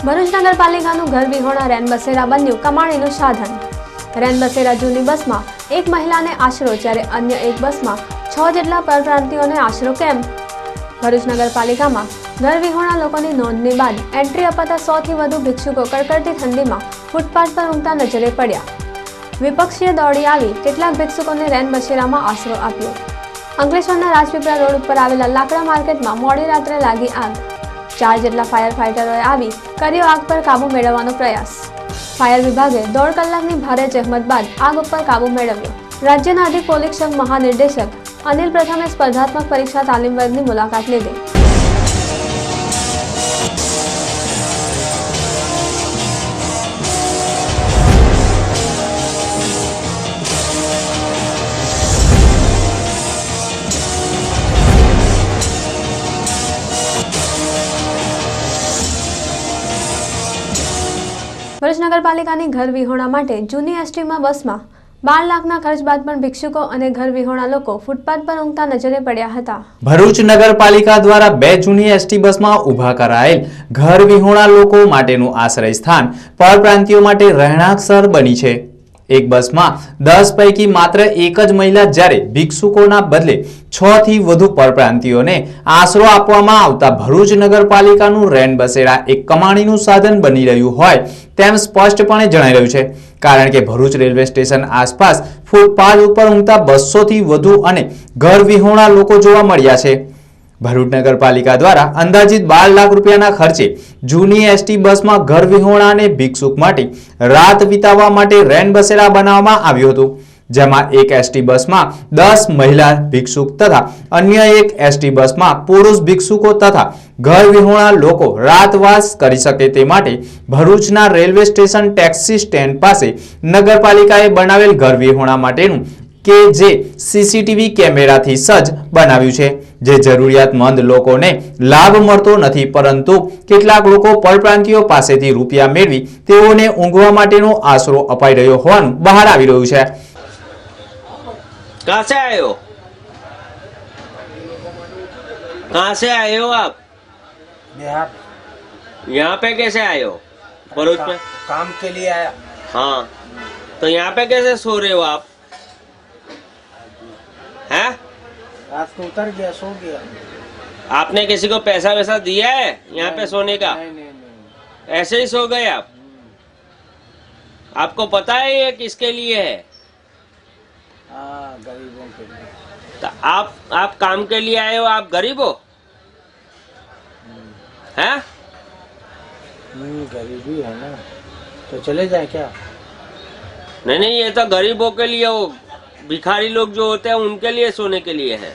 ભરૂચ નગરપાલિકાનું ઘર વિહોણા રેન બસેરા બન્યું કમાણીનું સાધન। રેન બસેરા જૂની બસમાં એક મહિલાને આશરો જ્યારે અન્ય એક બસમાં 6 જેટલા પરપ્રાંતિયોને આશરો કેમ? ભરૂચ નગરપાલિકામાં ઘર વિહોણા લોકોની નોંધણી બાદ એન્ટ્રી અપાતા 100 થી વધુ ભિક્ષુકો કડકડતી ઠંડીમાં ફૂટપાથ પર ઊંઘતા નજરે પડ્યા। વિપક્ષીએ દોડી આવી કેટલાક ભિક્ષુકોને રેન બસેરામાં આશરો આપ્યો। અંકલેશ્વરના રાજપીપળા રોડ ઉપર આવેલા લાકડા માર્કેટમાં મોડી રાત્રે લાગી આગ। 4 જેટલા ફાયર ફાઇટરોએ આવી કર્યો આગ પર કાબુ મેળવવાનો પ્રયાસ। ફાયર વિભાગે 1.5 કલાકની ભારે જહેમત બાદ આગ ઉપર કાબુ મેળવ્યો। રાજ્યના અધિક પોલીસ મહાનિર્દેશક અનિલ પ્રથમે સ્પર્ધાત્મક પરીક્ષા તાલીમ વર્ગની મુલાકાત લીધી। ભરૂચ નગરપાલિકાની ઘર વિહોણા માટે જૂની એસટીમાં બસમાં 12 લાખના ખર્ચ બાદ પણ ભિક્ષુકો અને ઘર વિહોણા લોકો ફૂટપાથ પર ઊંઘતા નજરે પડ્યા હતા। ભરૂચ નગરપાલિકા દ્વારા 2 જૂની એસટી બસમાં ઊભા કરાયેલ ઘર વિહોણા લોકો માટેનું આશ્રય સ્થાન પરપ્રાંતિયો માટે રહેણાંક સ્થળ બની છે। એક બસમાં 10 પૈકી માત્ર એક જ મહિલા જ્યારે ભિક્ષુકોના બદલે 6 થી વધુ પરપ્રાંતિયોને આશરો આપવામાં આવતા ભરૂચ નગરપાલિકાનું રેન બસેરા એક કમાણીનું સાધન બની રહ્યું હોય તેમ સ્પષ્ટપણે જણાઈ રહ્યું છે। કારણ કે ભરૂચ રેલવે સ્ટેશન આસપાસ ફૂટપાથ ઉપર ઊંઘતા 200 થી વધુ અને ઘર વિહોણા લોકો જોવા મળ્યા છે। ભરૂચ નગરપાલિકા દ્વારા અંદાજિત 12 લાખ રૂપિયાના ખર્ચે જૂની એસટી બસમાં ઘર વિહોણા અને ભિક્ષુક માટે રાત વિતાવવા માટે રેન બસેરા બનાવવામાં આવ્યું હતું, જેમાં એક એસટી બસમાં 10 મહિલા ભિક્ષુક તથા અન્ય એક એસટી બસમાં પુરુષ ભિક્ષુકો તથા ઘર વિહોણા લોકો રાતવાસ કરી શકે તે માટે ભરૂચના રેલવે સ્ટેશન ટેક્સી સ્ટેન્ડ પાસે નગરપાલિકાએ બનાવેલ ઘર વિહોણા માટેનું કે જે સીસીટીવી કેમેરાથી સજ્જ બનાવ્યું છે, જે જરૂરિયાતમંદ લોકોને લાભ મળતો નથી, પરંતુ કેટલાક લોકો પરપ્રાંતિયો પાસેથી રૂપિયા મેળવી તેઓને ઊંઘવા માટેનો આશરો અપાઈ રહ્યો હોવાનું બહાર આવી રહ્યું છે। कहाँ से आए हो? कहाँ से आए हो आप? बिहार। यहाँ पे कैसे आए हो? भरूच में काम के लिए आया। हाँ, तो यहाँ पे कैसे सो रहे हो आप? हैं? रात को उतर गया, सो गया। आपने किसी को पैसा वैसा दिया है यहाँ पे सोने का? नहीं। ऐसे ही सो गए आप? आपको पता है ये किसके लिए है? हाँ, गरीबों के लिए। तो आप काम के लिए आए हो, आप गरीब हो? हैं? गरीबी है ना, तो चले जाए क्या? नहीं, ये तो गरीबों के लिए, वो भिखारी लोग जो होते हैं उनके लिए सोने के लिए है।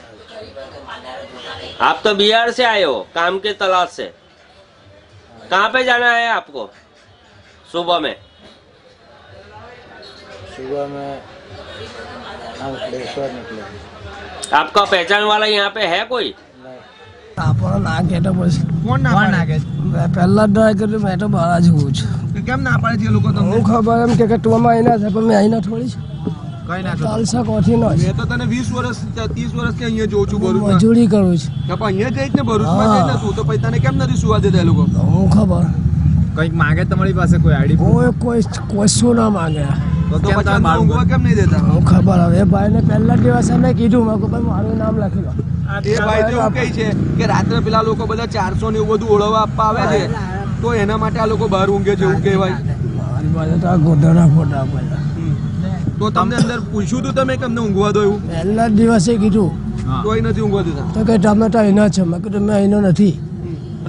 आप तो बिहार से आए हो काम के तलाश से। कहाँ पे जाना है आपको सुबह में? सुबह में अंकलेश्वर निकले। आपका पहचान वाला यहाँ पे है कोई? આપણો ના કેતો પછી કોણ ના પાડે? પહેલા ડ્રાય કર્યું, મેં તો બહાર જ હોઉં છું। કેમ ના પાડે છે એ લોકો તમને? હું ખબર એમ કે તું આમાં અહીંના છે, પણ મેં અહીંના થોડી છે, કઈ ના કરો? ચાલસા કોઠી નો મેં તો તને 20 વર્ષ 30 વર્ષથી અહીંયા જોઉં છું ભરૂચમાં। મજૂરી કરું છું, તો પણ અહીંયા જઈ ને ભરૂચમાં જઈ ને તું તો પછી તને કેમ નથી સુવા દેતા એ લોકો? હું ખબર કઈક માંગે તમારી પાસે કોઈ આઈડી? કોઈ શું ના માંગે, તો પછી અંદર ઊંઘવા કેમ નહીં દેતા? હું ખબર હવે ભાઈને પહેલા દિવસે મેં કીધું, મેં ભાઈ મારું નામ લખી લો। એ ભાઈ તો એવું કહે છે કે રાત્રે પેલા લોકો બધા 400 ને એવું બધું ઓળવા આપવા આવે છે, તો એના માટે આ લોકો બહાર ઊંઘે છે એવું કહેવાય। મારી પાસે તો આ ગોધાના ફોટા બધા। તો તમને અંદર પૂછ્યું તું તમે કે અમને ઊંઘવા દો એવું? પહેલા જ દિવસે કીધું, તોય નથી ઊંઘવા દેતા? તો કે તમે તો અહીંના છો, મેં કીધું મેં અહીંનો નથી।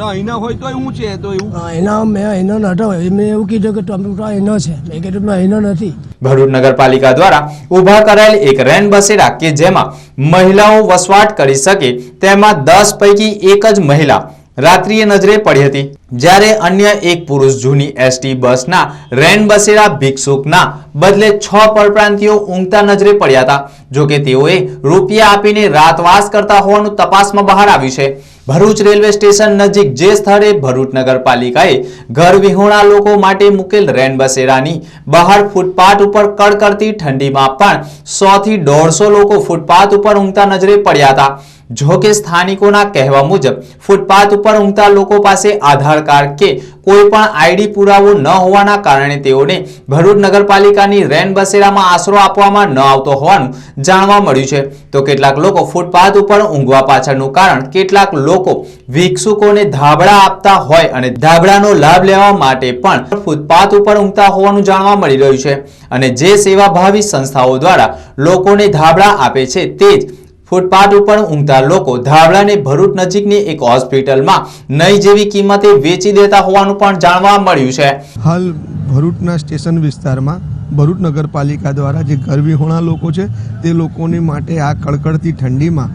અહીંના હોય તો એવું છે, તો એવું અહીંના મેં અહીંનો નતો, મેં એવું કીધું કે તમે તો અહીંનો છે, મેં કીધું મેં અહીંનો નથી। ભરૂચ નગરપાલિકા દ્વારા ઊભા કરાયેલ એક રેન બસેરા કે જેમાં મહિલાઓ વસવાટ કરી શકે તેમાં 10 પૈકી એક જ મહિલા રાત્રિએ નજરે પડી હતી, જ્યારે અન્ય એક પુરુષ જૂની એસટી બસના રેન બસેરા ભિક્ષુકના બદલે 6 પરપ્રાંતિયો ઊંઘતા નજરે પડ્યા હતા। જો કે તેઓએ રૂપિયા આપીને રાતવાસ કરતા હોવાનું તપાસમાં બહાર આવ્યું છે। ભરૂચ રેલવે સ્ટેશન નજીક જે સ્થળે ભરૂચ નગરપાલિકાએ ઘર વિહોણા લોકો માટે મુકેલ રેન બસેરાની બહાર ફૂટપાથ ઉપર કડકડતી ઠંડીમાં પણ 100 થી 150 લોકો ફૂટપાથ ઉપર ઊંઘતા નજરે પડ્યા હતા। જો કે સ્થાનિકોના કહેવા મુજબ ફૂટપાથ ઉપર ઊંઘતા લોકો પાસે આધાર કાર્ડ કે કોઈ પણ આઈડી પુરાવો ન હોવાના કારણે તેઓને ભરૂચ નગરપાલિકાની રેન બસેરામાં આશરો આપવામાં ન આવતો હોવાનું જાણવા મળ્યું છે. તો કેટલાક લોકો ફૂટપાથ ઉપર ઊંઘવા પાછળનું કારણ કેટલાક લોકો ભિક્ષુકોને ધાબળા આપતા હોય અને ધાબળાનો લાભ લેવા માટે પણ ફૂટપાથ ઉપર ઊંઘતા હોવાનું જાણવા મળી રહ્યું છે. અને જે સેવાભાવી સંસ્થાઓ દ્વારા લોકોને ધાબળા આપે છે તે જ ફૂટપાથ ઉપર ઊંઘતા લોકો ધાબળાને ભરૂચ નજીકની એક હોસ્પિટલમાં નઈ જેવી કિંમતે વેચી દેતા હોવાનું પણ જાણવા મળ્યું છે. હાલ ભરૂચના સ્ટેશન વિસ્તારમાં ભરૂચ નગરપાલિકા દ્વારા જે ઘરવિહોણા લોકો છે તે લોકોની માટે આ કડકડતી ઠંડીમાં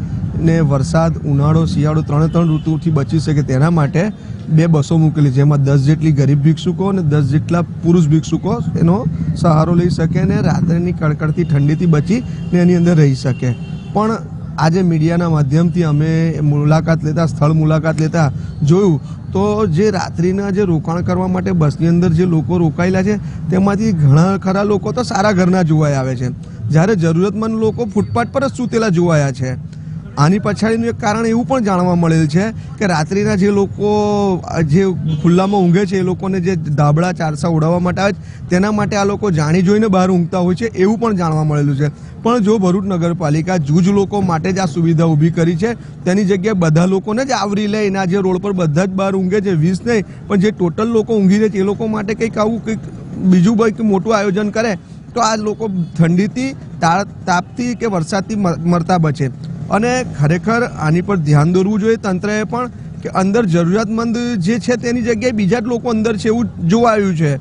ને વરસાદ, ઉનાળો, શિયાળો ત્રણ ઋતુથી બચી શકે તેના માટે 2 બસો મૂકેલી, જેમાં 10 જેટલી ગરીબ ભિક્ષુકો અને 10 જેટલા પુરુષ ભિક્ષુકો એનો સહારો લઈ શકે અને રાત્રિની કડકડતી ઠંડીથી બચી ને એની અંદર રહી શકે. પણ આજે મીડિયાના માધ્યમથી અમે સ્થળ મુલાકાત લેતા જોયું તો જે રાત્રિના જે રોકાણ કરવા માટે બસની અંદર જે લોકો રોકાયેલા છે તેમાંથી ઘણા ખરા લોકો તો સારા ઘરના જોવાઈ આવે છે, જ્યારે જરૂરતમંદ લોકો ફૂટપાથ પર જ સૂતેલા જોવાયા છે. આની પછાડીનું એક કારણ એવું પણ જાણવા મળેલ છે કે રાત્રિના જે લોકો જે ખુલ્લામાં ઊંઘે છે એ લોકોને જે ધાબળા ચારસા ઉડાવવા માટે આવે છે તેના માટે આ લોકો જાણી જોઈને બહાર ઊંઘતા હોય છે એવું પણ જાણવા મળેલું છે. પણ જો ભરૂચ નગરપાલિકા જૂજ લોકો માટે જ આ સુવિધા ઊભી કરી છે તેની જગ્યાએ બધા લોકોને જ આવરી લઈને આ જે રોડ પર બધા જ બહાર ઊંઘે છે 20 નહીં પણ જે ટોટલ લોકો ઊંઘી રહે છે એ લોકો માટે કંઈક આવું કંઈક બીજું કંઈક મોટું આયોજન કરે તો આ લોકો ઠંડીથી તાપથી કે વરસાદથી મરતા બચે. અને ખરેખર આની પર ધ્યાન દોરવું જોઈએ તંત્રએ પણ કે અંદર જરૂરિયાતમંદ જે છે તેની જગ્યાએ બીજા જ લોકો અંદર છે એવું જોવાયું છે.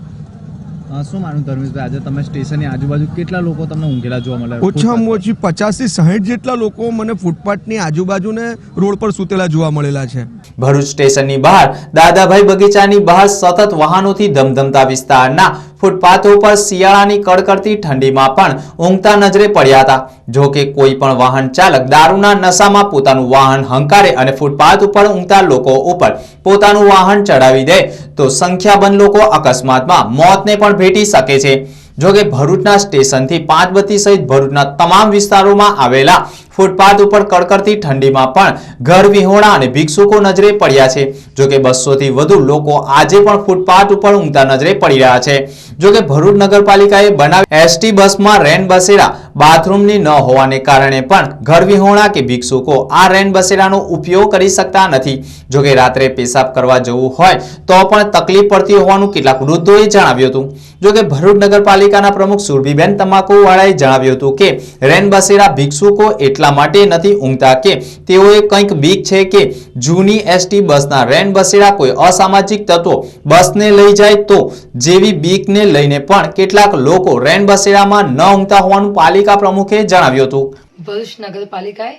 શું માનું ધર્મેશભાઈ, આજે તમે સ્ટેશનની આજુબાજુ કેટલા લોકો તમને ઊંઘેલા જોવા મળે? ઓછામાં ઓછી 50 થી 60 જેટલા લોકો મને ફૂટપાથની આજુબાજુને રોડ પર સૂતેલા જોવા મળેલા છે. ભરૂચ સ્ટેશનની બહાર દાદાભાઈ બગીચાની બહાર સતત વાહનોથી ધમધમતા વિસ્તારના ફૂટપાથો પર શિયાળાની કડકડતી ઠંડીમાં પણ ઊંઘતા નજરે પડ્યા હતા. જો કે કોઈ પણ વાહન ચાલક દારૂના નશામાં પોતાનું વાહન હંકારે અને ફૂટપાથ ઉપર ઊંઘતા લોકો ઉપર પોતાનું વાહન ચડાવી દે તો સંખ્યાબંધ લોકો અકસ્માતમાં મોતને પણ ભેટી શકે છે. જો કે ભરૂચના સ્ટેશનથી પાંચબત્તી સહિત ભરૂચના તમામ વિસ્તારોમાં આવેલા ફૂટપાથ ઉપર કડકડતી ઠંડીમાં પણ ઘર વિહોણા અને ભિક્ષુકો નજરે પડ્યા છે. જો કે 200 થી વધુ લોકો આજે પણ ફૂટપાથ ઉપર ઊંઘતા નજરે પડી રહ્યા છે. જો કે ભરૂચ નગરપાલિકાએ બનાવી એસટી બસમાં રેન બસેરા બાથરૂમની ન હોવાને કારણે પણ ઘર વિહોણા કે ભિક્ષુકો આ રેન બસેરાનો ઉપયોગ કરી શકતા નથી. જો કે રાત્રે પેશાબ કરવા જવું હોય તો પણ તકલીફ પડતી હોવાનું કેટલાક વૃદ્ધોએ જણાવ્યું હતું. જો કે ભરૂચ નગરપાલિકાના પ્રમુખ સુરભીબેન તમાકુવાળાએ જણાવ્યું હતું કે રેન બસેરા ભિક્ષુકો એટલા માટે નથી ઊંઘતા કે તેઓએ કંઈક બીક છે કે જૂની એસટી બસના રેન બસેરા કોઈ અસામાજિક તત્વો બસને લઈ જાય તો જેવી બીકને લઈને પણ કેટલાક લોકો રેન બસેરામાં ન ઊંઘતા હોવાનું પાલિકા પ્રમુખે જણાવ્યું હતું. ભરૂચ નગરપાલિકાએ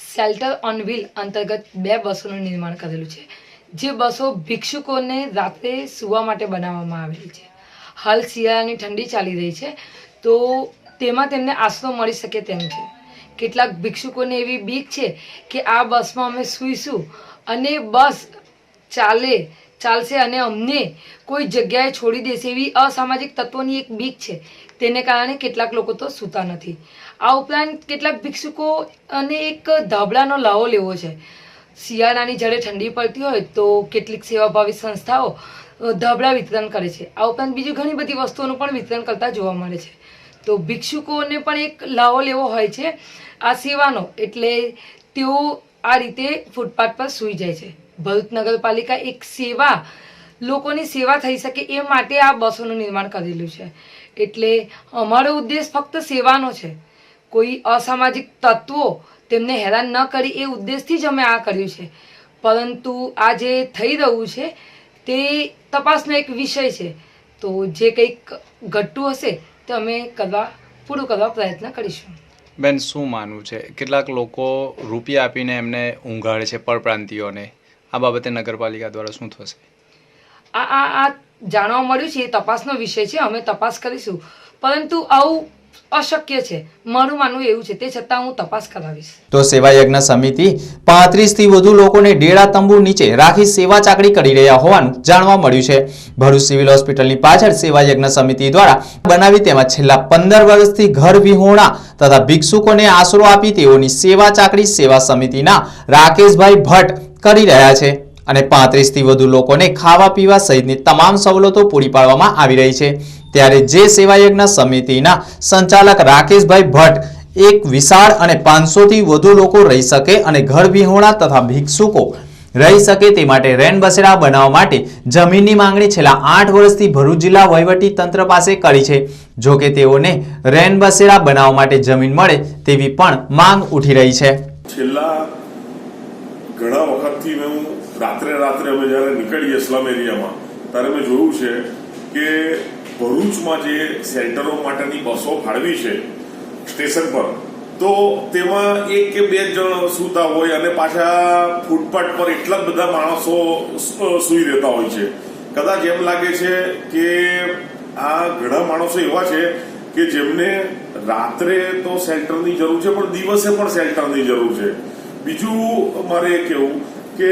શેલ્ટર ઓન વ્હીલ અંતર્ગત 2 બસોનું નિર્માણ કરેલું છે, જે બસો ભિક્ષુકોને રાત્રે સૂવા માટે બનાવવામાં આવેલી છે. હાલ શિયાળાની ઠંડી ચાલી રહી છે તો તેમાં તેમને આશરો મળી શકે તેમ છે. કેટલાક ભિક્ષુકોને એવી બીક છે કે આ બસમાં અમે સૂઈશું અને બસ ચાલશે અને અમને કોઈ જગ્યાએ છોડી દેશે એવી અસામાજિક તત્વોની એક બીક છે. તેને કારણે કેટલાક લોકો તો સૂતા નથી. આ ઉપરાંત કેટલાક ભિક્ષુકો અને એક ધાબળાનો લાવો લેવો છે. શિયાળાની જ્યારે ઠંડી પડતી હોય તો કેટલીક સેવાભાવી સંસ્થાઓ ધાબળા વિતરણ કરે છે. આ ઉપરાંત બીજી ઘણી બધી વસ્તુઓનું પણ વિતરણ કરતા જોવા મળે છે. તો ભિક્ષુકોને પણ એક લાવો લેવો હોય છે આ સેવાનો, એટલે તેઓ આ રીતે ફૂટપાથ પર સૂઈ જાય છે. ભરૂચ નગરપાલિકા એક સેવા, લોકોની સેવા થઈ શકે એ માટે આ બસોનું નિર્માણ કરેલું છે. એટલે અમારો ઉદ્દેશ ફક્ત સેવાનો છે. કોઈ અસામાજિક તત્વો તેમને હેરાન ન કરી એ ઉદ્દેશથી જ અમે આ કર્યું છે. પરંતુ આ જે થઈ રહ્યું છે તે તપાસનો એક વિષય છે. તો જે કંઈક ઘટતું હશે તો અમે પૂરું કરવા પ્રયત્ન કરીશું. બેન, શું માનવું છે? કેટલાક લોકો રૂપિયા આપીને એમને ઊંઘાડે છે પરપ્રાંતિયોને. આ બાબતે નગરપાલિકા દ્વારા શું થશે? આ જાણવા મળ્યું છે એ તપાસનો વિષય છે, અમે તપાસ કરીશું. પરંતુ આવું અશક્ય છે, મારું માનવું એવું છે. તે છતાં હું તપાસ કરાવીશ. તો સેવા યજ્ઞ સમિતિ 35 થી વધુ લોકોને ડેડા તંબુ નીચે રાખી સેવા ચાકરી કરી રહ્યા હોવાનું જાણવા મળ્યું છે. ભરૂચ સિવિલ હોસ્પિટલની પાછળ સેવા યજ્ઞ સમિતિ દ્વારા બનાવી તેમાં છેલ્લા 15 વર્ષથી ઘર વિહોણા તથા ભિક્ષુકોને આશરો આપી તેઓની સેવા ચાકરી સેવા સમિતિના રાકેશભાઈ ભટ્ટ કરી રહ્યા છે. અને 35 થી વધુ લોકોને ખાવા પીવા સહિતની તમામ સવલતો પૂરી પાડવામાં આવી રહી છે। ત્યારે જે સેવાયજ્ઞ સમિતિના સંચાલક રાકેશભાઈ ભટ્ટ એક વિશાળ અને 500 થી વધુ લોકો રહી શકે અને ઘર વિહોણા તથા ભિક્ષુકો રહી શકે તે માટે રેન બસેરા બનાવવા માટે જમીનની માંગણી છેલ્લા 8 વર્ષથી ભરૂચ જિલ્લા વહીવટી તંત્ર પાસે કરી છે। જો કે તેઓને રેન બસેરા બનાવવા માટે જમીન મળે તેવી પણ માંગ ઉઠી રહી છે। છેલ્લા ઘણા વખતથી હું રાત્રે અમે જ્યારે નીકળીએ સ્લમ એરિયામાં ત્યારે મેં જોયું છે કે ભરૂચમાં જે શેલ્ટરો માટેની બસો ફાળવી છે સ્ટેશન પર, તો તેમાં 1 કે 2 જણ સૂતા હોય અને પાછા ફૂટપાથ પર એટલા બધા માણસો સૂઈ રહેતા હોય છે। કદાચ એમ લાગે છે કે આ ઘણા માણસો એવા છે કે જેમને રાત્રે તો શેલ્ટરની જરૂર છે પણ દિવસે પણ શેલ્ટરની જરૂર છે। બીજું મારે એ કહેવું કે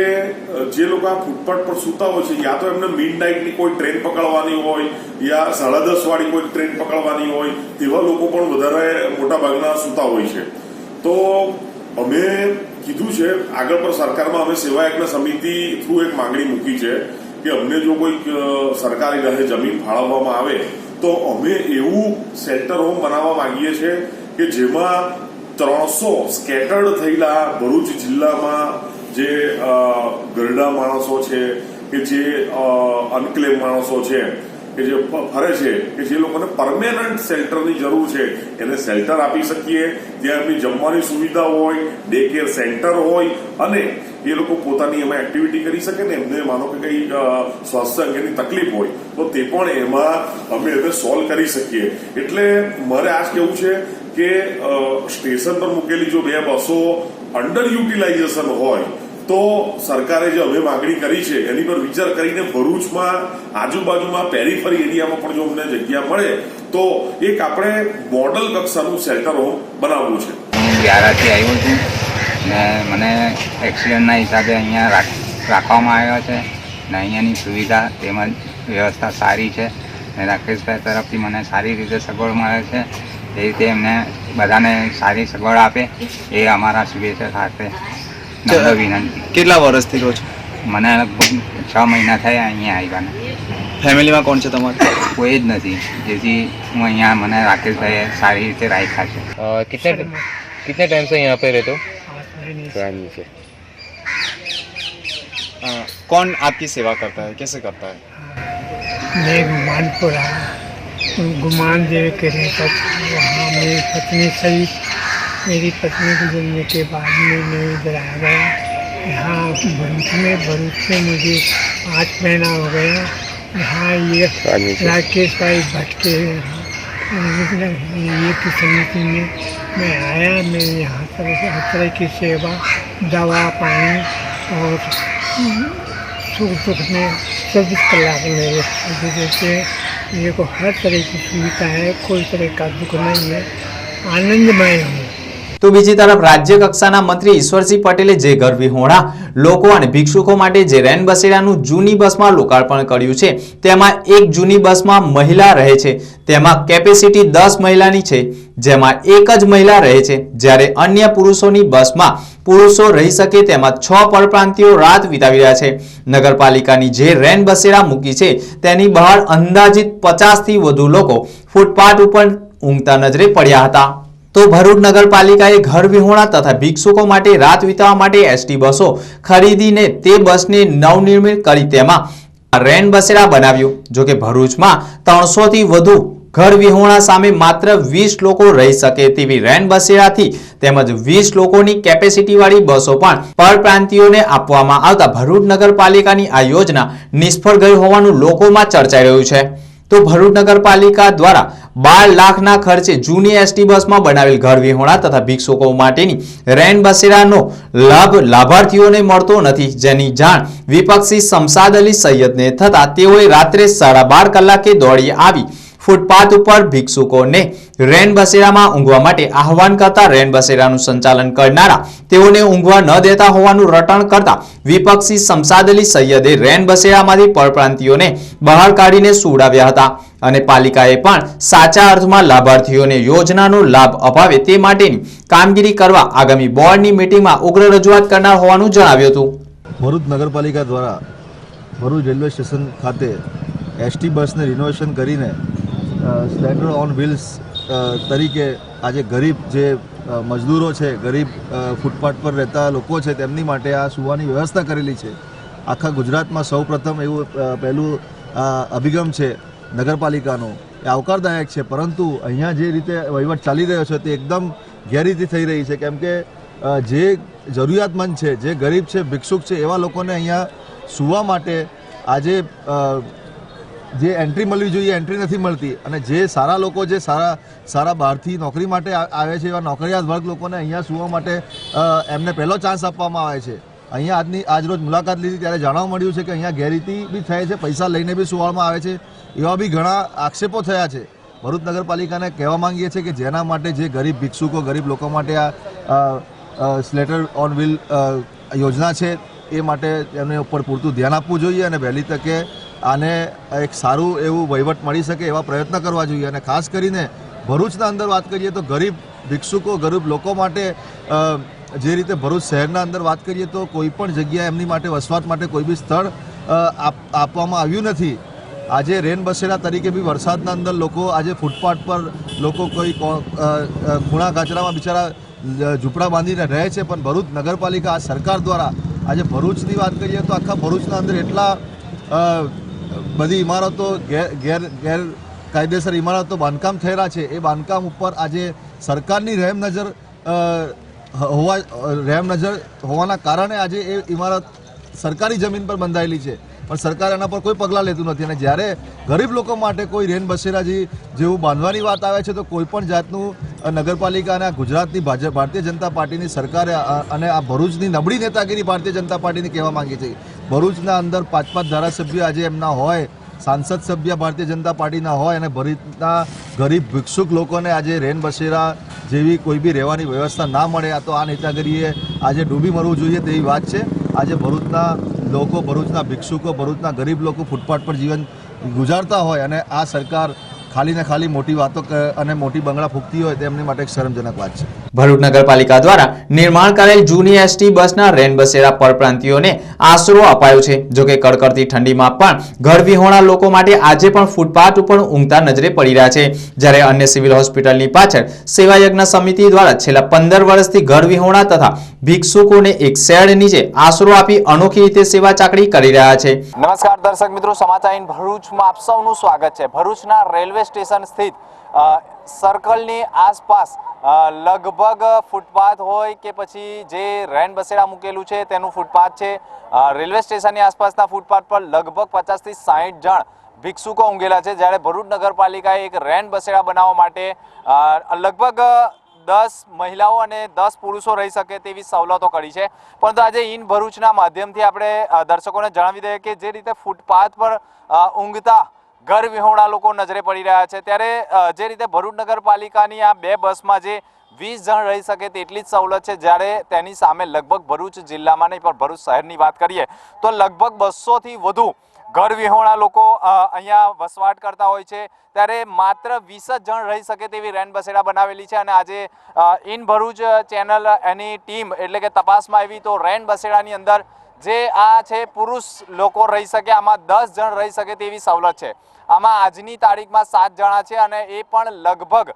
જે લોકો આ ફૂટપાથ પર સૂતા હોય છે, યા તો એમને મિડ નાઇટની કોઈ ટ્રેન પકડવાની હોય યા 10:30 વાળી કોઈ ટ્રેન પકડવાની હોય, તેવા લોકો પણ વધારે મોટા ભાગના સૂતા હોય છે। તો અમે કીધું છે આગળ પર સરકારમાં અમે સેવાયજ્ઞ સમિતિ થ્રુ એક માંગણી મૂકી છે કે અમને જો કોઈ સરકારી રહે જમીન ફાળવવામાં આવે તો અમે એવું શેલ્ટર હોમ બનાવવા માંગીએ છીએ કે જેમાં 300 સ્કેટર્ડ થયેલા ભરૂચ જિલ્લામાં જે ગરડા માણસો છે કે જે અનક્લેમ માણસો છે કે જે ફરે છે કે જે લોકોને પરમેનન્ટ શેલ્ટરની જરૂર છે એને શેલ્ટર આપી શકીએ, ત્યાં એમની જમવાની સુવિધા હોય, ડે કેર સેન્ટર હોય અને એ લોકો પોતાની એમાં એક્ટિવિટી કરી શકે ને એમને માનો કે કંઈ સ્વાસ્થ્ય અંગેની તકલીફ હોય તો તે પણ એમાં અમે એને સોલ્વ કરી શકીએ। એટલે મારે આ જ કહેવું છે કે સ્ટેશન પર મૂકેલી જો 2 બસો અંડર યુટિલાઇઝેશન હોય તો સરકારે જે અમે માંગણી કરી છે એની પર વિચાર કરીને ભરૂચમાં આજુબાજુમાં પેરીફરી એરિયામાં પણ જો અમને જગ્યા મળે તો એક આપણે મોડલ કક્ષાનું શેલ્ટર હોમ બનાવવું છે। હું વ્યારાથી આવ્યો છું ને મને એક્સિડન્ટના હિસાબે અહીંયા રાખવામાં આવ્યો છે ને અહીંયાની સુવિધા તેમજ વ્યવસ્થા સારી છે ને રાકેશભાઈ તરફથી મને સારી રીતે સગવડ મળે છે। એ રીતે એમને બધાને સારી સગવડ આપે એ અમારા શુભેચ્છા સાથે વિનંતી। કેટલા વર્ષથી રહો છો? મને લગભગ 6 મહિના થયા અહીંયા આવ્યાને। ફેમિલીમાં કોણ છે તમારે? કોઈ જ નથી, જેથી હું અહીંયા મને રાકેશભાઈએ સારી રીતે રાખ્યા છે। कितने टाइम से यहाँ पे रहते हो? से। कौन आपकी सेवा करता है, कैसे करता है? मैं गुमानपुरा गुमान देव के रहता था, वहाँ मेरी पत्नी सही मेरी पत्नी गुजरने के बाद में मैं इधर आ गया यहाँ भरूच में मुझे 5 महीना हो गया। यहाँ ये राकेश भाई भट्ट के ये की समिति में मैं आया। मैं यहाँ पर हर तरह की सेवा, दवा, पानी और सुख दुख में 24 कलाक मेरे देते मेरे को हर तरह की सुविधा है, कोई तरह का दुख नहीं है, आनंदमय हूँ। તો બીજી તરફ રાજ્ય કક્ષાના મંત્રી ઈશ્વરસિંહ પટેલે જે ઘર વિહોણા લોકો અને ભિક્ષુકો માટે જે રેન બસેરાનું જૂની બસમાં લોકાર્પણ કર્યું છે તેમાં એક જૂની બસમાં મહિલા રહે છે, તેમાં કેપેસિટી 10 મહિલાની છે, જેમાં એક જ મહિલા રહે છે, જ્યારે અન્ય પુરુષોની બસમાં પુરુષો રહી શકે તેમાં 6 પરપ્રાંતિયો રાત વિતાવી રહ્યા છે। નગરપાલિકાની જે રેન બસેરા મૂકી છે તેની બહાર અંદાજિત 50 થી વધુ લોકો ફૂટપાથ ઉપર ઊંઘતા નજરે પડ્યા હતા। તો ભરૂચ નગરપાલિકાએ ઘર વિહોણા તથા ભિક્ષુકો માટે રાત વિતાવવા માટે એસટી બસો ખરીદીને તે બસને નવનિર્મિત કરી તેમાં રેન બસેરા બનાવ્યું। જો કે ભરૂચમાં 300 થી વધુ ઘર વિહોણા સામે માત્ર 20 લોકો રહી શકે તેવી રેન બસેરાથી તેમજ 20 લોકોની કેપેસિટીવાળી બસો પણ પરપ્રાંતિયોને આપવામાં આવતા ભરૂચ નગરપાલિકાની આ યોજના નિષ્ફળ ગઈ હોવાનું લોકોમાં ચર્ચાઈ રહ્યું છે। તો ભરૂચ નગરપાલિકા દ્વારા 12 લાખના ખર્ચે જૂની એસટી બસમાં બનાવેલ ઘર વિહોણા તથા ભિક્ષુકો માટેની રેન બસેરાનો લાભ લાભાર્થીઓને મળતો નથી, જેની જાણ વિપક્ષી શમશાદ અલી સૈયદને થતા તેઓએ રાત્રે 12:30 કલાકે દોડી આવી ફૂટપાથ ઉપર ભિક્ષુકોને રેન બસેરામાં ઊંઘવા માટે આહવાન કરતા રેન બસેરાનું સંચાલન કરનારા તેઓને ઊંઘવા ન દેતા હોવાનું રટણ કરતા વિપક્ષી શમશાદ અલી સૈયદે રેન બસેરામાંથી પરપ્રાંતિયોને બહાર કાઢીને સુવડાવ્યા હતા અને પાલિકાએ પણ સાચા અર્થમાં લાભાર્થીઓને યોજનાનો લાભ અપાવે તે માટેની કામગીરી કરવા આગામી બોર્ડની મીટિંગમાં ઉગ્ર રજૂઆત કરનાર હોવાનું જણાવ્યું હતું। ભરૂચ નગરપાલિકા દ્વારા ભરૂચ રેલવે સ્ટેશન ખાતે એસટી બસને રિનોવેશન કરીને સ્લેટર ઓન વ્હીલ્સ તરીકે આજે ગરીબ જે મજદૂરો છે, ગરીબ ફૂટપાથ પર રહેતા લોકો છે, તેમની માટે આ સુવાની વ્યવસ્થા કરેલી છે. આખા ગુજરાતમાં સૌપ્રથમ એવું પહેલું અભિગમ છે નગરપાલિકાનો. એ આવકારદાયક છે, પરંતુ અહીંયા જે રીતે વહીવટ ચાલી રહ્યો છે તે એકદમ ગેરરીતિ થઈ રહી છે. કેમ કે જે જરૂરિયાતમંદ છે, જે ગરીબ છે, ભિક્ષુક છે, એવા લોકોને અહીંયા સૂવા માટે આજે જે એન્ટ્રી મળવી જોઈએ એન્ટ્રી નથી મળતી. અને જે સારા લોકો, જે સારા બહારથી નોકરી માટે આવે છે, એવા નોકરિયાત વર્ગ લોકોને અહીંયા સૂવા માટે એમને પહેલો ચાન્સ આપવામાં આવે છે. અહીંયા આજરોજ મુલાકાત લીધી ત્યારે જાણવા મળ્યું છે કે અહીંયા ગેરરીતિ બી થાય છે, પૈસા લઈને બી સુવામાં આવે છે. એવા બી ઘણા આક્ષેપો થયા છે. ભરૂચ નગરપાલિકાને કહેવા માંગીએ છીએ કે જેના માટે, જે ગરીબ ભિક્ષુકો, ગરીબ લોકો માટે આ સ્લેટર ઓન વ્હીલ યોજના છે, એ માટે એમને ઉપર પૂરતું ધ્યાન આપવું જોઈએ અને વહેલી તકે આને એક સારું એવું વહીવટ મળી શકે એવા પ્રયત્ન કરવા જોઈએ. અને ખાસ કરીને ભરૂચના અંદર વાત કરીએ તો ગરીબ ભિક્ષુકો, ગરીબ લોકો માટે જે રીતે ભરૂચ શહેરના અંદર વાત કરીએ તો કોઈ પણ જગ્યાએ એમની માટે વસવાટ માટે કોઈ બી સ્થળ આપવામાં આવ્યું નથી. આજે રેન બસેરા તરીકે બી વરસાદના અંદર લોકો આજે ફૂટપાથ પર લોકો કોઈ ખૂણા કાચરામાં બિચારા ઝૂંપડા બાંધીને રહે છે. પણ ભરૂચ નગરપાલિકા, આ સરકાર દ્વારા આજે ભરૂચની વાત કરીએ તો આખા ભરૂચના અંદર એટલા બધી ઇમારતો ગેરકાયદેસર ઇમારતો બાંધકામ થયેલા છે. એ બાંધકામ ઉપર આજે સરકારની રહેમ નજર હોવાના કારણે આજે એ ઇમારત સરકારી જમીન પર બંધાયેલી છે, પણ સરકાર એના પર કોઈ પગલાં લેતું નથી. અને જ્યારે ગરીબ લોકો માટે કોઈ રેન બસેરા જેવું બાંધવાની વાત આવે છે તો કોઈ પણ જાતનું નગરપાલિકા અને ગુજરાતની ભારતીય જનતા પાર્ટીની સરકારે અને આ ભરૂચની નબળી નેતાગીરી ભારતીય જનતા પાર્ટીની કહેવા માંગીએ છીએ. ભરૂચના અંદર 5 ધારાસભ્ય આજે એમના હોય, સાંસદ સભ્ય ભારતીય જનતા પાર્ટીના હોય, અને ભરૂચના ગરીબ ભિક્ષુક લોકોને આજે રેન બસેરા જેવી કોઈ બી રહેવાની વ્યવસ્થા ના મળે, તો આ નેતાગીરીએ આજે ડૂબી મરવું જોઈએ તેવી વાત છે. આજે ભરૂચના લોકો, ભરૂચના ભિક્ષુકો, ભરૂચના ગરીબ લોકો ફૂટપાથ પર જીવન ગુજારતા હોય અને આ સરકાર ખાલી ને ખાલી મોટી વાતો અને મોટી બંગલા ફૂંકતી હોય, તેમની માટે એક શરમજનક વાત છે. ભરૂચ નગરપાલિકા દ્વારા નિર્માણ કરેલ જૂની એસટી બસના રેન બસેરા પરપ્રાંતિયોને આશરો અપાયો છે. જોકે કડકડતી ઠંડીમાં પણ ઘર વિહોણા લોકો માટે આજે પણ ફૂટપાથ ઉપર ઊંઘતા નજરે પડી રહ્યા છે. જ્યારે અન્ય સિવિલ હોસ્પિટલની પાછળ સેવા યજ્ઞ સમિતિ દ્વારા છેલ્લા 15 વર્ષથી ઘર વિહોણા તથા ભિક્ષુકોને એક શેડ નીચે આશરો આપી અનોખી રીતે સેવા ચાકરી કરી રહ્યા છે. નમસ્કાર દર્શક મિત્રો, સમાચાર ઇન ભરૂચમાં આપ સૌનું સ્વાગત છે. ભરૂચના રેલવે સ્ટેશન સ્થિત સર્કલની આસપાસ લગભગ ફૂટપાથ હોય કે પછી જે રેન બસેરા મૂકેલું છે તેનું ફૂટપાથ છે. રેલવે સ્ટેશનની આસપાસના ફૂટપાથ પર લગભગ 50 થી 60 જણ ભિક્ષુકો ઊંઘેલા છે. જ્યારે ભરૂચ નગરપાલિકાએ એક રેન બસેરા બનાવવા માટે લગભગ 10 મહિલાઓ અને 10 પુરુષો રહી શકે તેવી સવલતો કરી છે. પરંતુ આજે ઇન ભરૂચના માધ્યમથી આપણે દર્શકોને જણાવી દઈએ કે જે રીતે ફૂટપાથ પર ઊંઘતા ઘર વિહોણા લોકો નજરે પડી રહ્યા છે, ત્યારે જે રીતે ભરૂચ નગરપાલિકાની આ 2 બસમાં જે 20 જણ રહી શકે તેટલી જ સવલત છે, જ્યારે તેની સામે લગભગ ભરૂચ જિલ્લામાં નહીં પણ ભરૂચ શહેરની વાત કરીએ તો લગભગ 200 થી વધુ ઘર વિહોણા લોકો અહીંયા વસવાટ કરતા હોય છે. ત્યારે માત્ર 20 જ જણ રહી શકે તેવી રેન બસેરા બનાવેલી છે. અને આજે in Bharuch channel any team એટલે કે તપાસમાં આવી તો રેન બસેરાની અંદર જે આ છે પુરુષ લોકો રહી શકે, આમાં 10 જણ રહી શકે તેવી સવલત છે. આમાં આજની તારીખમાં 7 જણા છે અને એ પણ લગભગ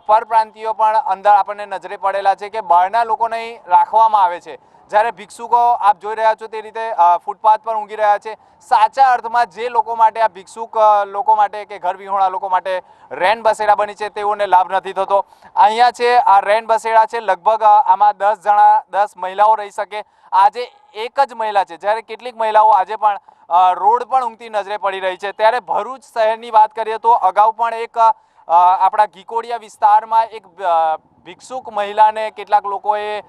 પરપ્રાંતિયો પણ અંદર આપણને નજરે પડેલા છે કે બહારના લોકોને રાખવામાં આવે છે. જ્યારે ભિક્ષુકો આપ જોઈ રહ્યા છો તે રીતે ફૂટપાથ પર ઊંઘી રહ્યા છે. સાચા અર્થમાં જે લોકો માટે આ ભિક્ષુક લોકો માટે કે ઘર વિહોણા લોકો માટે રેન બસેરા બની છે તેઓને લાભ નથી થતો. અહીંયા છે આ રેન બસેરા છે, લગભગ આમાં 10 મહિલાઓ રહી શકે. આજે એક જ મહિલા છે, જ્યારે કેટલીક મહિલાઓ આજે પણ રોડ પણ ઊંઘતી નજરે પડી રહી છે. ત્યારે ભરૂચ શહેરની વાત કરીએ તો અગાઉ પણ એક આપણા ઘીકોડિયા વિસ્તારમાં એક ભિક્ષુક મહિલાને કેટલાક લોકોએ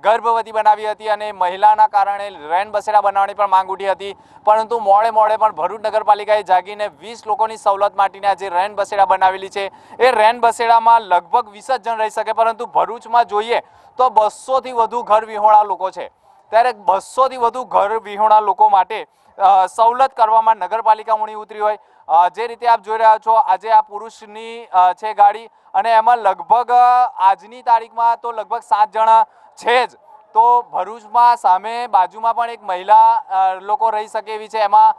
ગર્ભવતી બનાવી હતી અને મહિલાના કારણે રેન બસેરા બનાવવાની પણ માંગ ઉઠી હતી. પરંતુ મોડે પણ ભરૂચ નગરપાલિકાએ જાગીને 20 લોકોની સવલત માટીને આજે રેન બસેરા બનાવેલી છે. એ રેન બસેરામાં લગભગ 20 જ જણ રહી શકે, પરંતુ ભરૂચમાં જોઈએ તો 200 થી વધુ ઘર વિહોણા લોકો છે. ત્યારે 200 થી વધુ ઘર વિહોણા લોકો માટે સવલત કરવામાં નગરપાલિકા ઊણી ઉતરી હોય. જે રીતે આપ જોઈ રહ્યા છો, આજે આ પુરુષની છે ગાડી અને એમાં લગભગ આજની તારીખમાં તો લગભગ 7 જણા છે જ. તો ભરૂચમાં સામે બાજુમાં પણ એક મહિલા લોકો રહી શકે એવી છે. એમાં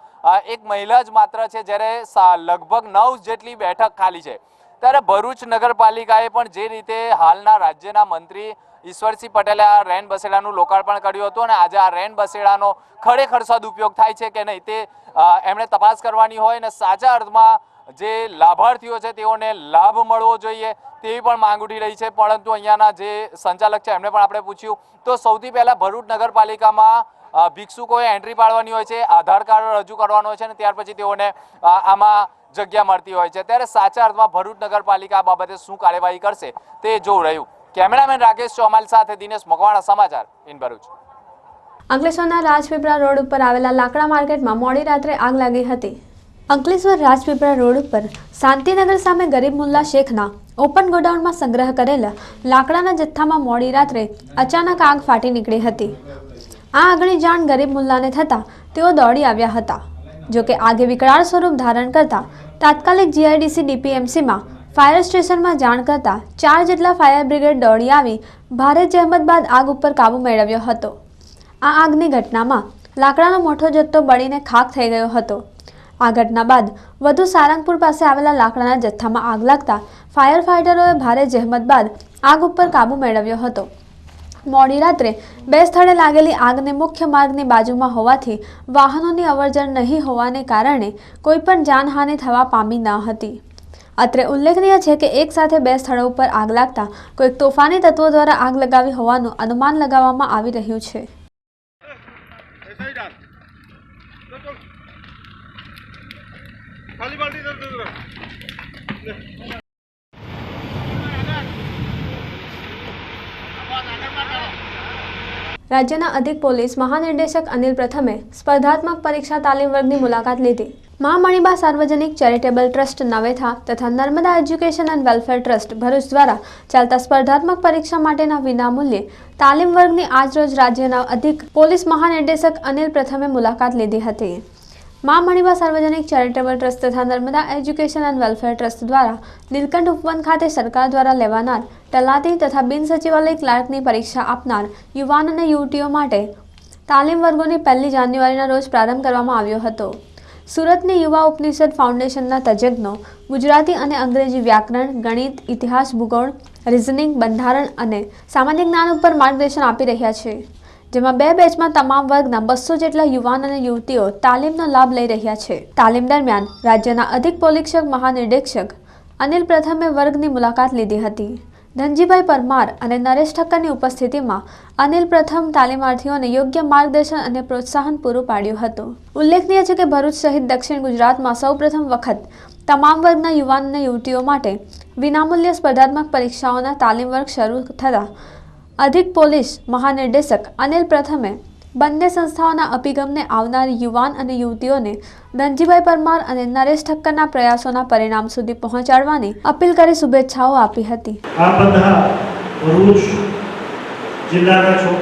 એક મહિલા જ માત્ર છે, જ્યારે લગભગ 9 જેટલી બેઠક ખાલી છે. ત્યારે ભરૂચ નગરપાલિકાએ પણ જે રીતે હાલના રાજ્યના મંત્રી ઈશ્વરસિંહ પટેલે આ રેન બસેડાનું લોકાર્પણ કર્યું હતું અને આજે આ રેન બસેડાનો ખરેખર સદુપયોગ થાય છે કે નહીં તે એમણે તપાસ કરવાની હોય અને સાચા અર્થમાં જે લાભાર્થીઓ છે તેઓને લાભ મળવો જોઈએ તેવી પણ માંગ ઉઠી રહી છે. પરંતુ અહીંયાના જે સંચાલક છે એમને પણ આપણે પૂછ્યું તો સૌથી પહેલાં ભરૂચ નગરપાલિકામાં ભિક્ષુકોએ એન્ટ્રી પાડવાની હોય છે, આધાર કાર્ડ રજૂ કરવાનું હોય છે અને ત્યાર પછી તેઓને આમાં જગ્યા મળતી હોય છે. ત્યારે સાચા અર્થમાં ભરૂચ નગરપાલિકા આ બાબતે શું કાર્યવાહી કરશે તે જોવું રહ્યું. કેમેરામેન રાકેશ ચૌહાણ સાથે દિનેશ મકવાણા, સમાચાર ઇન ભરૂચ. અંકલેશ્વરના રાજપીપળા રોડ ઉપર આવેલા લાકડા માર્કેટમાં મોડી રાત્રે આગ લાગી હતી. અંકલેશ્વર રાજપીપળા રોડ ઉપર શાંતિનગર સામે ગરીબ મુલ્લા શેખના ઓપન ગોડાઉનમાં સંગ્રહ કરેલા લાકડાના જથ્થામાં મોડી રાત્રે અચાનક આગ ફાટી નીકળી હતી. આ આગની જાણ ગરીબ મુલ્લાને થતાં તેઓ દોડી આવ્યા હતા. જોકે આગે વિકરાળ સ્વરૂપ ધારણ કરતા તાત્કાલિક જીઆઈડીસી ડીપીએમસીમાં ફાયર સ્ટેશનમાં જાણ કરતા 4 જેટલા ફાયર બ્રિગેડ દોડી આવી ભારે જહેમત બાદ આગ ઉપર કાબુ મેળવ્યો હતો. આ આગની ઘટનામાં લાકડાનો મોટો જથ્થો બળીને ખાખ થઈ ગયો હતો. આ ઘટના બાદ વધુ સારંગપુર પાસે આવેલા લાકડાના જથ્થામાં આગ લાગતા ફાયર ફાઇટરોએ ભારે જહેમત બાદ આગ ઉપર કાબુ મેળવ્યો હતો. મોડી રાત્રે 2 સ્થળે લાગેલી આગને મુખ્ય માર્ગની બાજુમાં હોવાથી વાહનોની અવરજવર નહીં હોવાને કારણે કોઈપણ જાનહાનિ થવા પામી ન હતી. અત્રે ઉલ્લેખનીય છે કે એક સાથે 2 સ્થળો ઉપર આગ લાગતા કોઈક તોફાની તત્વો દ્વારા આગ લગાવી હોવાનું અનુમાન લગાવવામાં આવી રહ્યું છે. રાજ્યના અધિક પોલીસ મહાનિર્દેશક અનિલ પ્રથમે સ્પર્ધાત્મક પરીક્ષા તાલીમ વર્ગની મુલાકાત લીધી. મા મણિબા સાર્વજનિક ચેરિટેબલ ટ્રસ્ટ નવેથા તથા Narmada education and welfare trust Bharuch દ્વારા ચાલતા સ્પર્ધાત્મક પરીક્ષા માટેના વિનામૂલ્યે તાલીમ વર્ગની આજરોજ રાજ્યના અધિક પોલીસ મહાનિર્દેશક અનિલ પ્રથમે મુલાકાત લીધી હતી. મા મણિબા સાર્વજનિક ચેરિટેબલ ટ્રસ્ટ તથા Narmada education and welfare trust દ્વારા નીલકંઠ ઉપવન ખાતે સરકાર દ્વારા લેવાનાર તલાટી તથા બિન સચિવાલય ક્લાર્કની પરીક્ષા આપનાર યુવાન અને યુવતીઓ માટે તાલીમ વર્ગોની 1 જાન્યુઆરીના રોજ પ્રારંભ કરવામાં આવ્યો હતો. સુરતની યુવા ઉપનિષદ ફાઉન્ડેશનના તજજ્ઞો ગુજરાતી અને અંગ્રેજી વ્યાકરણ, ગણિત, ઇતિહાસ, ભૂગોળ, રિઝનિંગ, બંધારણ અને સામાન્ય જ્ઞાન ઉપર માર્ગદર્શન આપી રહ્યા છે. જેમાં 2 બેચમાં તમામ વર્ગના 200 જેટલા યુવાન અને યુવતીઓ તાલીમનો લાભ લઈ રહ્યા છે. તાલીમ દરમિયાન રાજ્યના અધિક પોલીસ મહાનિર્દેશક અનિલ પ્રથમે વર્ગની મુલાકાત લીધી હતી. ધનજીભાઈ પરમાર અને નરેશ ઠક્કરની ઉપસ્થિતિમાં અનિલ પ્રથમ તાલીમાર્થીઓને યોગ્ય માર્ગદર્શન અને પ્રોત્સાહન પૂરું પાડ્યું હતું. ઉલ્લેખનીય છે કે ભરૂચ સહિત દક્ષિણ ગુજરાતમાં સૌપ્રથમ વખત તમામ વર્ગના યુવાન અને યુવતીઓ માટે વિનામૂલ્ય સ્પર્ધાત્મક પરીક્ષાઓના તાલીમ વર્ગ શરૂ થતા અધિક પોલીસ મહાનિર્દેશક અનિલ પ્રથમે બંને સંસ્થાઓના અભિગમને આવનાર યુવાન અને યુવતીઓને ધનજીભાઈ પરમાર અને નરેશ ઠક્કરના પ્રયાસોના પરિણામ સુધી પહોંચાડવાની અપીલ કરી શુભેચ્છાઓ આપી હતી. આ બધા ભરૂચ જિલ્લાના છો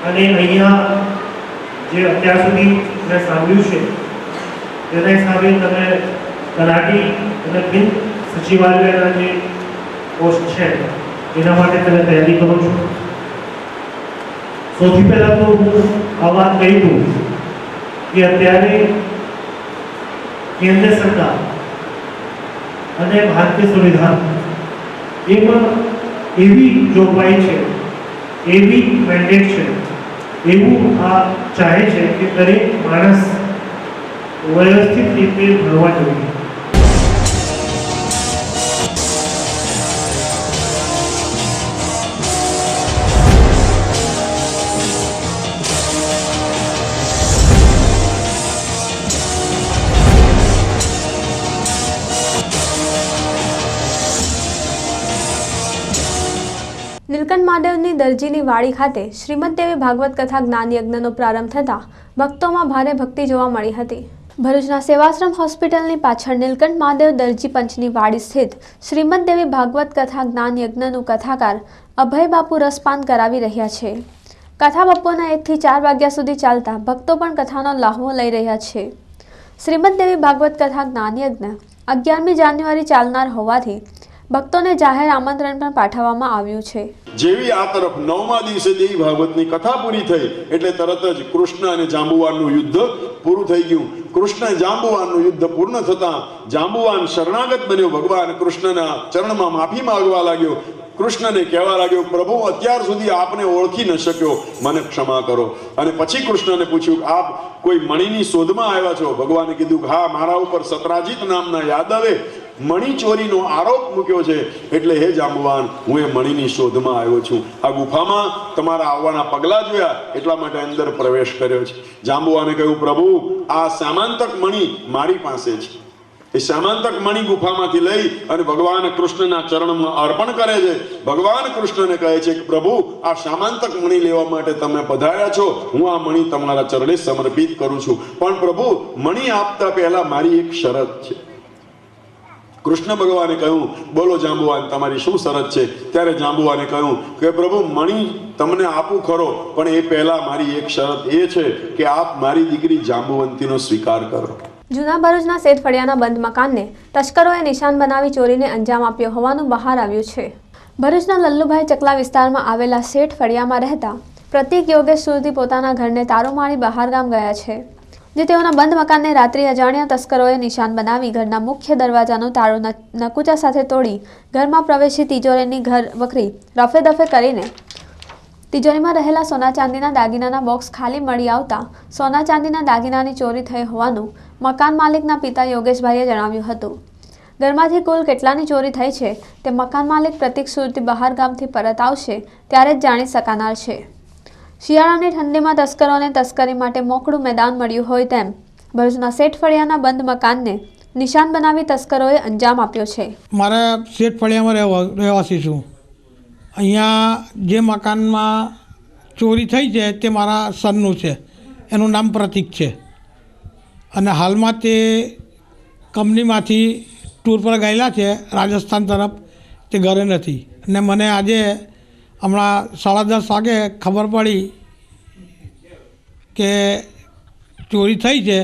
અને અહીંયા જે અત્યાર સુધી મેં સાંભળ્યું છે તેના હિસાબે તમે તલાટી અને બિન સચિવાલયના જે પોસ્ટ છે એના માટે તમે તૈયારી કરો છો. સૌથી પહેલાં તો હું આ વાત કહી દઉં કે અત્યારે કેન્દ્ર સરકાર અને ભારતીય સંવિધાન એમાં એવી જોગવાઈ છે, એવી મેન્ડેટ છે, એવું આ ચાહે છે કે દરેક માણસ વ્યવસ્થિત રીતે ભણવા જોઈએ. નીલકંઠ મહાદેવની દરજીની વાડી ખાતે શ્રીમદ દેવી ભાગવત કથા જ્ઞાન યજ્ઞનો પ્રારંભ થતાં ભક્તોમાં ભારે ભક્તિ જોવા મળી હતી. ભરૂચના સેવાશ્રમ હોસ્પિટલની પાછળ નીલકંઠ મહાદેવ દરજી પંચની વાડી સ્થિત શ્રીમદ દેવી ભાગવત કથા જ્ઞાન યજ્ઞનું કથાકાર અભય બાપુ રસપાન કરાવી રહ્યા છે. કથા બપોરના 1 થી 4 વાગ્યા સુધી ચાલતા ભક્તો પણ કથાનો લાહવો લઈ રહ્યા છે. શ્રીમદ દેવી ભાગવત કથા જ્ઞાન યજ્ઞ 11મી જાન્યુઆરી ચાલનાર હોવાથી ભક્તોને જાહેર આમંત્રણ પણ પાઠવવામાં આવ્યું છે. જેવી આ તરફ 9મા દિવસે દેવી ભાગવતની કથા પૂરી થઈ એટલે તરત જ કૃષ્ણ અને જાંબુવાનનું યુદ્ધ પૂરું થઈ ગયું. કૃષ્ણ જાંબુવાનનું યુદ્ધ પૂર્ણ થતાં જાંબુવાન શરણાગત બન્યો. ભગવાન કૃષ્ણના ચરણમાં માફી માંગવા લાગ્યો. કૃષ્ણને કહેવા લાગ્યો, પ્રભુ અત્યાર સુધી આપને ઓળખી ન શક્યો, મને ક્ષમા કરો. અને પછી કૃષ્ણને પૂછ્યું, આપ કોઈ મણીની શોધમાં આવ્યા છો? ભગવાને કીધું કે હા, મારા ઉપર સત્રાજીત નામના યાદવે મણી ચોરીનો આરોપ મૂક્યો છે, એટલે હે જાંબુવાન, હું એ મણીની શોધમાં આવ્યો છું. આ ગુફામાં તમારા આવવાના પગલા જોયા એટલા માટે અંદર પ્રવેશ કર્યો છે. જાંબુવાને કહ્યું, પ્રભુ આ સામાંતક મણી મારી પાસે છે. એ સામાંતક મણી ગુફામાંથી લઈ અને ભગવાન કૃષ્ણના ચરણમાં અર્પણ કરે છે. ભગવાન કૃષ્ણને કહે છે કે પ્રભુ આ સામાંતક મણી લેવા માટે તમે પધાર્યા છો, હું આ મણી તમારા ચરણે સમર્પિત કરું છું. પણ પ્રભુ મણી આપતા પહેલા મારી એક શરત છે. કૃષ્ણ ભગવાને કહ્યું, બોલો જાંબુવાન, તમારી શું શરત છે? ત્યારે જાંબુવાને કહ્યું કે પ્રભુ મણી તમને આપું ખરો, પણ એ પહેલા મારી એક શરત એ છે કે આપ મારી દીકરી જાંબુવંતીનો સ્વીકાર કરો. જૂના ભરૂચના શેઠ ફળિયાના બંધ મકાનને તસ્કરોએ નિશાન બનાવી ચોરીને અંજામ આપ્યો હોવાનું બહાર આવ્યું છે. ભરૂચના લલ્લુભાઈ ચકલા વિસ્તારમાં આવેલા શેઠ ફળિયામાં રહેતા પ્રતીક યોગેશ સુરતી પોતાના ઘરને તારો મારી બહાર ગામ ગયા છે, જે તેઓના બંધ મકાનને રાત્રે અજાણ્યા તસ્કરોએ નિશાન બનાવી ઘરના મુખ્ય દરવાજાનો તાળો નકુચા સાથે તોડી ઘરમાં પ્રવેશી તિજોરીની ઘર વખરી રફે દફે કરીને તિજોરીમાં રહેલા સોના ચાંદીના દાગીનાના બોક્સ ખાલી મળી આવતા સોના ચાંદીના દાગીનાની ચોરી થઈ હોવાનું મકાન માલિકના પિતા યોગેશભાઈએ જણાવ્યું હતું. ઘરમાંથી કુલ કેટલાની ચોરી થઈ છે તે મકાન માલિક પ્રતીક સુરતી બહાર ગામથી પરત આવશે ત્યારે જ જાણી શકાનાર છે. શિયાળાની ઠંડીમાં તસ્કરોને તસ્કરી માટે મોકળું મેદાન મળ્યું હોય તેમ ભરૂચના શેઠ ફળિયાના બંધ મકાનને નિશાન બનાવી તસ્કરોએ અંજામ આપ્યો છે. મારા શેઠ ફળિયામાં રહેવાસી છું. અહીંયા જે મકાનમાં ચોરી થઈ છે તે મારા સનનું છે, એનું નામ પ્રતીક છે. અને હાલમાં તે કંપનીમાંથી ટૂર પર ગયેલા છે રાજસ્થાન તરફ, તે ઘરે નથી. અને મને આજે હમણાં 10:30 વાગે ખબર પડી કે ચોરી થઈ છે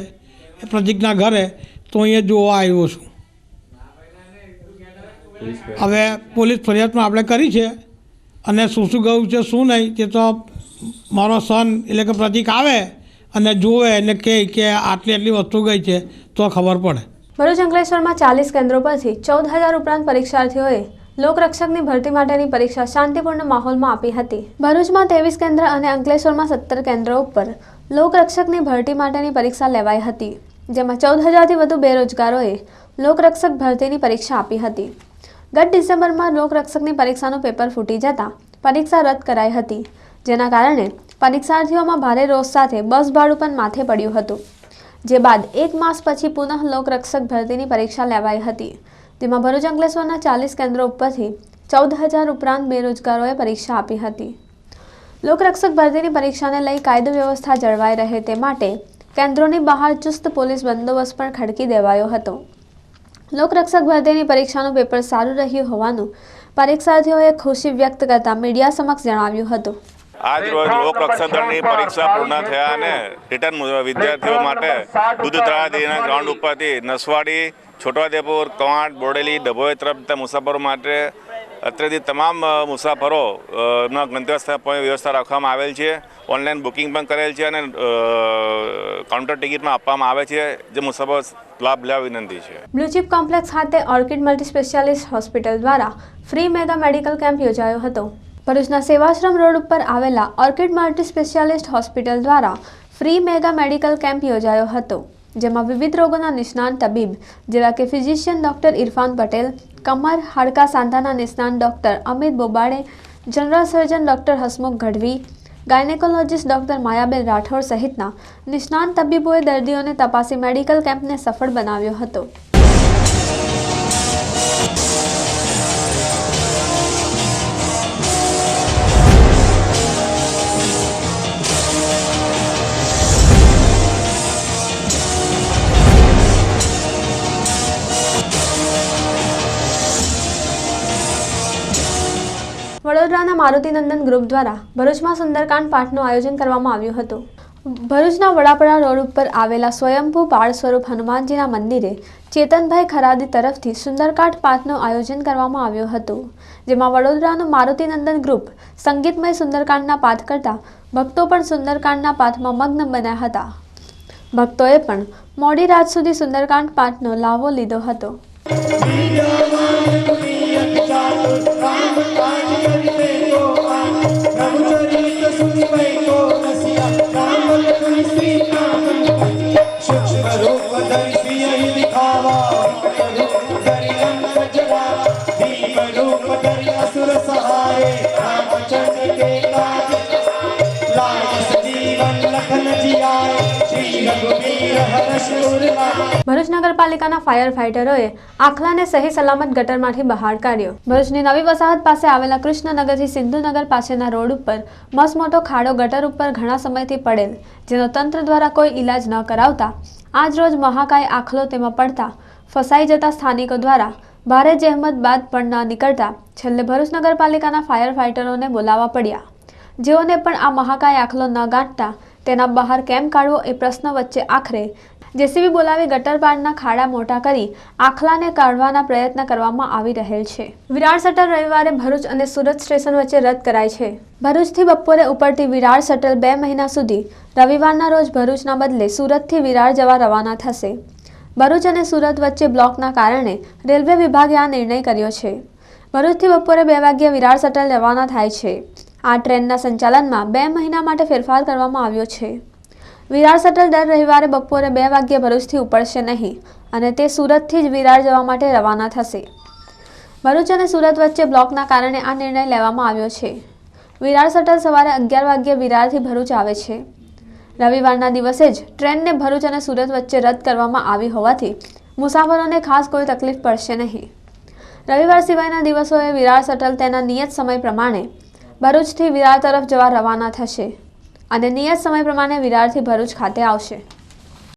પ્રતીકના ઘરે, તો અહીંયા જોવા આવ્યો છું. હવે પોલીસ ફરિયાદમાં આપણે કરી છે અને શું ગયું છે શું નહીં તે તો મારો સન એટલે કે પ્રતીક આવે અને જોવે અને કહે કે આટલી વસ્તુ ગઈ છે તો ખબર પડે. ભરૂચ અંકલેશ્વરમાં 40 કેન્દ્રો પરથી 14,000 ઉપરાંત પરીક્ષાર્થીઓએ લોકરક્ષકની ભરતી માટેની પરીક્ષા શાંતિપૂર્ણ માહોલમાં આપી હતી. ભરૂચમાં 23 કેન્દ્ર અને અંકલેશ્વરમાં 17 કેન્દ્રો ઉપર લોકરક્ષકની ભરતી માટેની પરીક્ષા લેવાઈ હતી, જેમાં 14,000થી વધુ બેરોજગારોએ લોકરક્ષક ભરતીની પરીક્ષા આપી હતી. ગત ડિસેમ્બરમાં લોકરક્ષકની પરીક્ષાનું પેપર ફૂટી જતાં પરીક્ષા રદ કરાઈ હતી, જેના કારણે પરીક્ષાર્થીઓમાં ભારે રોષ સાથે બસ ભાડું પણ માથે પડ્યું હતું. જે બાદ 1 માસ પછી પુનઃ લોકરક્ષક ભરતીની પરીક્ષા લેવાઈ હતી, જેમાં ભરૂચ અંકલેશ્વરના 40 કેન્દ્રો ઉપરથી 14,000 ઉપરાંત બેરોજગારોએ પરીક્ષા આપી હતી. લોકરક્ષક ભરતીની પરીક્ષાને લઈ કાયદો વ્યવસ્થા જળવાઈ રહે તે માટે કેન્દ્રોની બહાર ચુસ્ત પોલીસ બંદોબસ્ત પણ ખડકી દેવાયો હતો. લોકરક્ષક ભરતીની પરીક્ષાનું પેપર સારું રહ્યું હોવાનું પરીક્ષાર્થીઓએ ખુશી વ્યક્ત કરતા મીડિયા સમક્ષ જણાવ્યું હતું. આજ રોજ લોકરક્ષક દળની પરીક્ષા પૂર્ણ થયા અને રિટર્ન વિદ્યાર્થીઓ માટે દૂધતળા દેવીના ગ્રાઉન્ડ ઉપરથી નસવાડી, છોટાઉદેપુર, કવાંટ, બોડેલી, ડભોઈ તરફ મુસાફરો માટે અત્રેથી તમામ મુસાફરોના ગંતવ્ય સ્થળ પર વ્યવસ્થા રાખવામાં આવેલ છે. ઓનલાઈન બુકિંગ પણ કરેલ છે અને કાઉન્ટર ટિકિટમાં આપવામાં આવે છે, જે મુસાફરો લાભ લેવા વિનંતી છે. બ્લુચીપ કોમ્પ્લેક્સ ખાતે ઓર્કિડ મલ્ટી સ્પેશિયાલિસ્ટ હોસ્પિટલ દ્વારા ફ્રી મેગા મેડિકલ કેમ્પ યોજાયો હતો. ભરૂચના સેવાશ્રમ રોડ ઉપર આવેલા ઓર્કિડ મલ્ટી સ્પેશિયાલિસ્ટ હોસ્પિટલ દ્વારા ફ્રી મેગા મેડિકલ કેમ્પ યોજાયો હતો, જેમાં વિવિધ રોગોના નિષ્ણાત તબીબ જેવા કે ફિઝિશિયન ડૉક્ટર ઇરફાન પટેલ, કમર હાડકા સાંધાના નિષ્ણાત doctor Amit Bobade, general surgeon doctor Hasmukh Gadhvi, gynaecologist doctor Mayaben Rathod સહિતના નિષ્ણાત તબીબોએ દર્દીઓને તપાસી મેડિકલ કેમ્પને સફળ બનાવ્યો હતો. વડોદરાના મારુતિનંદન ગ્રુપ દ્વારા ભરૂચમાં સુંદરકાંડ પાઠનું આયોજન કરવામાં આવ્યું હતું. ભરૂચના વડાપરા રોડ ઉપર આવેલા સ્વયંભૂ બાળ સ્વરૂપ હનુમાનજીના મંદિરે ચેતનભાઈ ખરાદી તરફથી સુંદરકાંડ પાઠનું આયોજન કરવામાં આવ્યું હતું, જેમાં વડોદરાનું મારુતિનંદન ગ્રુપ સંગીતમય સુંદરકાંડના પાઠ કરતા ભક્તો પણ સુંદરકાંડના પાઠમાં મગ્ન બન્યા હતા. ભક્તોએ પણ મોડી રાત સુધી સુંદરકાંડ પાઠનો લાવો લીધો હતો. ભરૂચ નગરપાલિકાના ફાયર ફાઇટરોએ આખલાને સહી સલામત ગટરમાંથી બહાર કાઢ્યો. ભરૂચની નવી વસાહત પાસે આવેલા કૃષ્ણનગરથી સિંધુનગર પાસેના રોડ ઉપર મસમોટો ખાડો ગટર ઉપર ઘણા સમયથી પડેલ, જેનો તંત્ર દ્વારા કોઈ ઈલાજ ન કરાવતા આજ રોજ મહાકાય આખલો તેમાં પડતા ફસાઈ જતા સ્થાનિકો દ્વારા ભારે જહેમત બાદ પણ ન નીકળતા છેલ્લે ભરૂચ નગરપાલિકાના ફાયર ફાઇટરોને બોલાવવા પડ્યા, જેઓને પણ આ મહાકાય આખલો ન ગાંઠતા તેના બહાર કેમ કાઢવો એ પ્રશ્ન વચ્ચે આખરે જેસીબી બોલાવી ગટર પાડના ખાડા મોટા કરી આખલાને કાઢવાના પ્રયત્ન કરવામાં આવી રહેલ છે. વિરાર શટલ રવિવારે ભરૂચ અને સુરત સ્ટેશન વચ્ચે રદ કરાઈ છે. ભરૂચથી બપોરે ઉપડતી વિરાર શટલ 2 મહિના સુધી રવિવારના રોજ ભરૂચના બદલે સુરતથી વિરાર જવા રવાના થશે. ભરૂચ અને સુરત વચ્ચે બ્લોકના કારણે રેલવે વિભાગે આ નિર્ણય કર્યો છે. ભરૂચથી બપોરે 2 વાગ્યે વિરાર શટલ રવાના થાય છે. આ ટ્રેનના સંચાલનમાં 2 મહિના માટે ફેરફાર કરવામાં આવ્યો છે. વિરાર શટલ દર રવિવારે બપોરે 2 વાગ્યે ભરૂચથી ઉપડશે નહીં અને તે સુરતથી જ વિરાર જવા માટે રવાના થશે. ભરૂચ અને સુરત વચ્ચે બ્લોકના કારણે આ નિર્ણય લેવામાં આવ્યો છે. વિરાર શટલ સવારે 11 વાગ્યે વિરારથી ભરૂચ આવે છે. રવિવારના દિવસે જ ટ્રેનને ભરૂચ અને સુરત વચ્ચે રદ કરવામાં આવી હોવાથી મુસાફરોને ખાસ કોઈ તકલીફ પડશે નહીં. રવિવાર સિવાયના દિવસોએ વિરાર શટલ તેના નિયત સમય પ્રમાણે ભરૂચથી વિરાર તરફ જવા રવાના થશે અને નિયત સમય પ્રમાણે વિરારથી ભરૂચ ખાતે આવશે.